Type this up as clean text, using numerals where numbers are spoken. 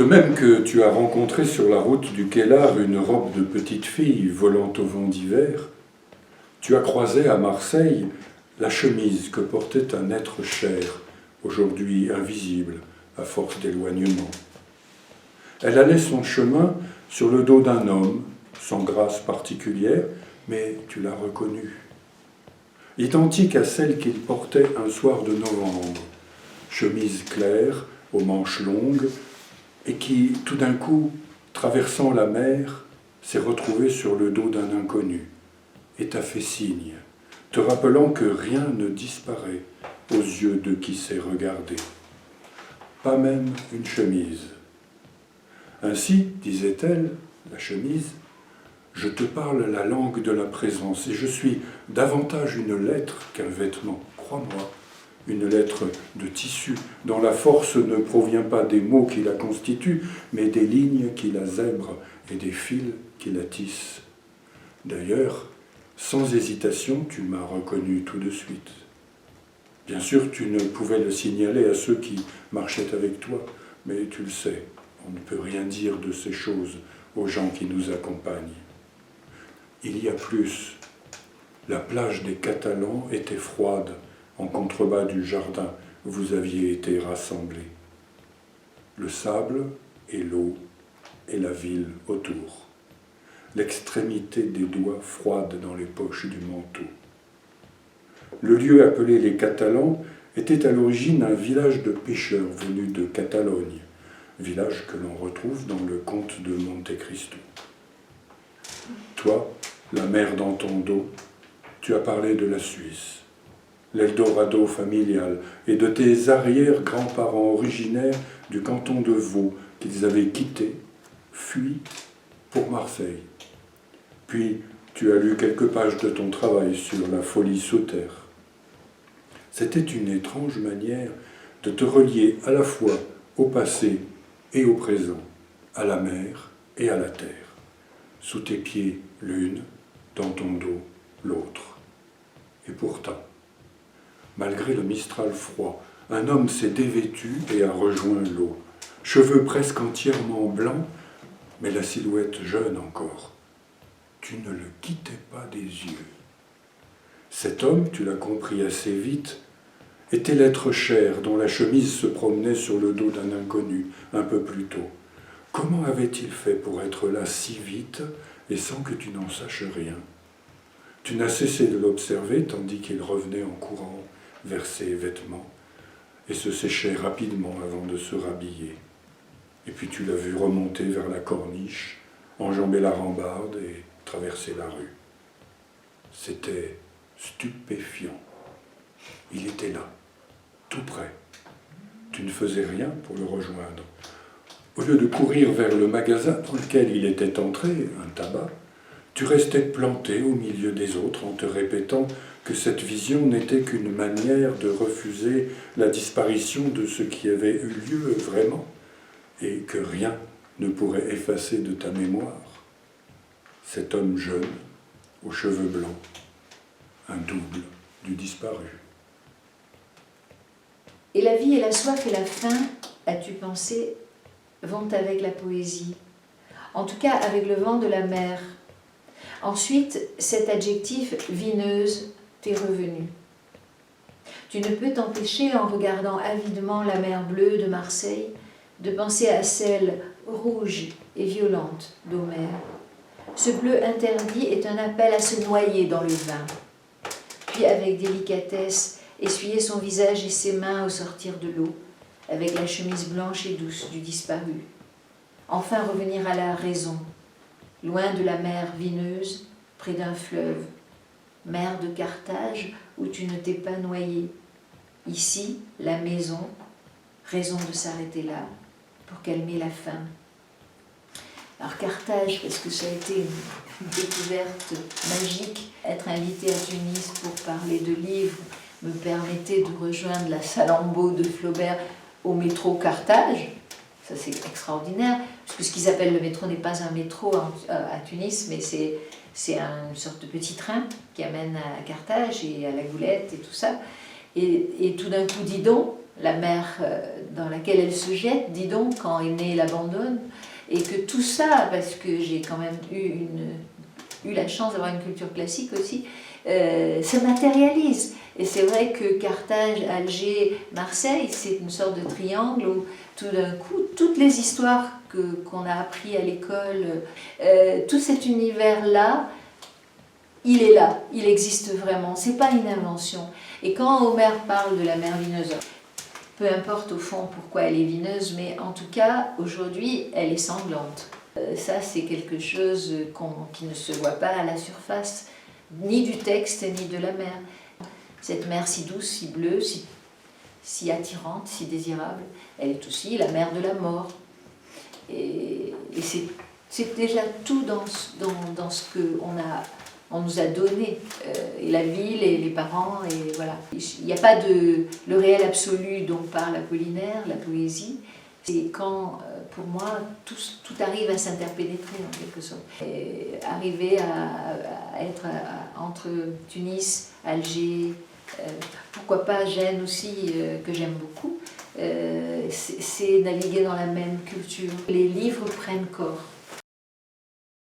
De même que tu as rencontré sur la route du Kellar une robe de petite fille volant au vent d'hiver, tu as croisé à Marseille la chemise que portait un être cher, aujourd'hui invisible à force d'éloignement. Elle allait son chemin sur le dos d'un homme, sans grâce particulière, mais tu l'as reconnue. Identique à celle qu'il portait un soir de novembre, chemise claire, aux manches longues, et qui, tout d'un coup, traversant la mer, s'est retrouvée sur le dos d'un inconnu, et t'a fait signe, te rappelant que rien ne disparaît aux yeux de qui sait regarder. Pas même une chemise. Ainsi, disait-elle, la chemise, je te parle la langue de la présence, et je suis davantage une lettre qu'un vêtement, crois-moi, une lettre de tissu, dont la force ne provient pas des mots qui la constituent, mais des lignes qui la zèbrent et des fils qui la tissent. D'ailleurs, sans hésitation, tu m'as reconnu tout de suite. Bien sûr, tu ne pouvais le signaler à ceux qui marchaient avec toi, mais tu le sais, on ne peut rien dire de ces choses aux gens qui nous accompagnent. Il y a plus. La plage des Catalans était froide, en contrebas du jardin où vous aviez été rassemblés. Le sable et l'eau et la ville autour. L'extrémité des doigts froide dans les poches du manteau. Le lieu appelé les Catalans était à l'origine un village de pêcheurs venus de Catalogne, village que l'on retrouve dans le conte de Monte Cristo. Toi, la mer dans ton dos, tu as parlé de la Suisse, l'Eldorado familial, et de tes arrière-grands-parents originaires du canton de Vaud qu'ils avaient quitté, fui pour Marseille. Puis tu as lu quelques pages de ton travail sur la folie Sauter. C'était une étrange manière de te relier à la fois au passé et au présent, à la mer et à la terre. Sous tes pieds l'une, dans ton dos l'autre. Et pourtant, malgré le Mistral froid, un homme s'est dévêtu et a rejoint l'eau. Cheveux presque entièrement blancs, mais la silhouette jeune encore. Tu ne le quittais pas des yeux. Cet homme, tu l'as compris assez vite, était l'être cher dont la chemise se promenait sur le dos d'un inconnu un peu plus tôt. Comment avait-il fait pour être là si vite et sans que tu n'en saches rien? Tu n'as cessé de l'observer tandis qu'il revenait en courant vers ses vêtements et se séchait rapidement avant de se rhabiller. Et puis tu l'as vu remonter vers la corniche, enjamber la rambarde et traverser la rue. C'était stupéfiant. Il était là, tout près. Tu ne faisais rien pour le rejoindre. Au lieu de courir vers le magasin dans lequel il était entré, un tabac, tu restais planté au milieu des autres en te répétant que cette vision n'était qu'une manière de refuser la disparition de ce qui avait eu lieu vraiment et que rien ne pourrait effacer de ta mémoire. Cet homme jeune, aux cheveux blancs, un double du disparu. Et la vie et la soif et la faim, as-tu pensé, vont avec la poésie, en tout cas avec le vent de la mer. Ensuite, cet adjectif « vineuse » t'est revenu. Tu ne peux t'empêcher, en regardant avidement la mer bleue de Marseille, de penser à celle rouge et violente d'Homère. Ce bleu interdit est un appel à se noyer dans le vin, puis avec délicatesse essuyer son visage et ses mains au sortir de l'eau, avec la chemise blanche et douce du disparu. Enfin revenir à la raison, loin de la mer vineuse, près d'un fleuve, mer de Carthage où tu ne t'es pas noyé. Ici, la maison, raison de s'arrêter là, pour calmer la faim. Alors Carthage, parce que ça a été une découverte magique, être invité à Tunis pour parler de livres me permettait de rejoindre la Salammbô de Flaubert au métro Carthage. Ça c'est extraordinaire, puisque ce qu'ils appellent le métro n'est pas un métro à Tunis, mais c'est une sorte de petit train qui amène à Carthage et à la Goulette et tout ça. Et tout d'un coup, dis donc, la mer dans laquelle elle se jette, dis donc, quand Aîné l'abandonne, et que tout ça, parce que j'ai quand même eu la chance d'avoir une culture classique aussi, se matérialise. Et c'est vrai que Carthage, Alger, Marseille, c'est une sorte de triangle où tout d'un coup, toutes les histoires qu'on a appris à l'école, tout cet univers-là, il est là, il existe vraiment, c'est pas une invention. Et quand Homère parle de la mer vineuse, peu importe au fond pourquoi elle est vineuse, mais en tout cas, aujourd'hui, elle est sanglante. Ça, c'est quelque chose qui ne se voit pas à la surface, ni du texte, ni de la mer. Cette mer si douce, si bleue, si attirante, si désirable, elle est aussi la mer de la mort. Et c'est déjà tout dans ce qu'on nous a donné, et la ville et les parents, et voilà. Il n'y a pas le réel absolu dont parle Apollinaire, la poésie. C'est quand, pour moi, tout arrive à s'interpénétrer en quelque sorte. Et arriver à être entre Tunis, Alger, pourquoi pas Gênes aussi, que j'aime beaucoup, c'est naviguer dans la même culture. Les livres prennent corps.